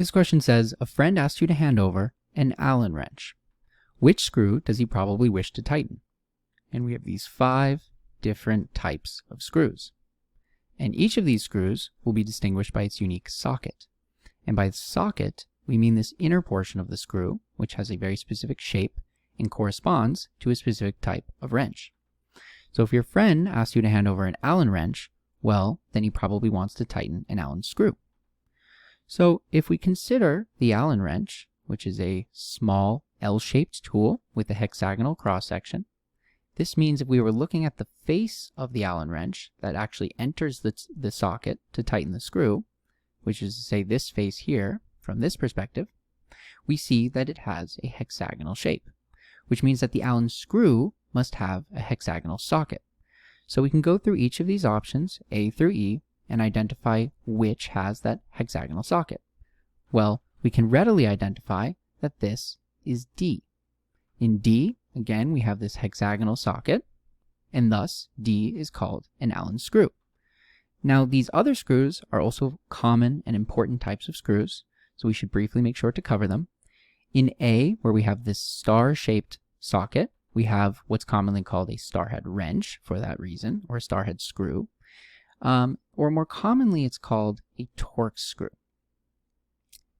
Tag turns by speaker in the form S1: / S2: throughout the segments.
S1: This question says, a friend asked you to hand over an Allen wrench. Which screw does he probably wish to tighten? And we have these 5 different types of screws. And each of these screws will be distinguished by its unique socket. And by socket, we mean this inner portion of the screw, which has a very specific shape and corresponds to a specific type of wrench. So if your friend asks you to hand over an Allen wrench, well, then he probably wants to tighten an Allen screw. So if we consider the Allen wrench, which is a small L-shaped tool with a hexagonal cross-section, this means if we were looking at the face of the Allen wrench that actually enters the socket to tighten the screw, which is to say this face here, from this perspective, we see that it has a hexagonal shape, which means that the Allen screw must have a hexagonal socket. So we can go through each of these options, A through E, and identify which has that hexagonal socket. Well, we can readily identify that this is D. In D, again, we have this hexagonal socket, and thus D is called an Allen screw. Now, these other screws are also common and important types of screws, so we should briefly make sure to cover them. In A, where we have this star-shaped socket, we have what's commonly called a starhead wrench for that reason, or a starhead screw. Or more commonly, it's called a Torx screw.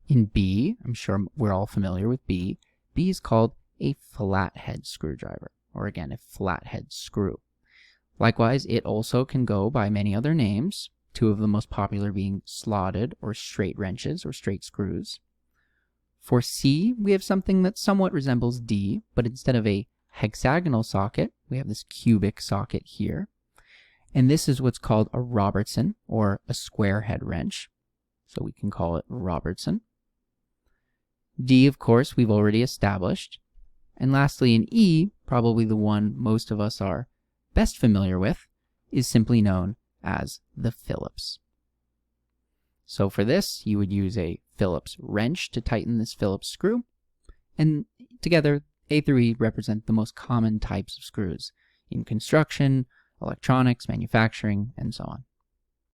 S1: In B, I'm sure we're all familiar with B, B is called a flathead screwdriver, or again, a flathead screw. Likewise, it also can go by many other names, 2 of the most popular being slotted or straight wrenches or straight screws. For C, we have something that somewhat resembles D, but instead of a hexagonal socket, we have this cubic socket here. And this is what's called a Robertson, or a square head wrench. So we can call it Robertson. D, of course, we've already established. And lastly, in E, probably the one most of us are best familiar with, is simply known as the Phillips. So for this, you would use a Phillips wrench to tighten this Phillips screw. And together, A through E represent the most common types of screws in construction, electronics, manufacturing, and so on.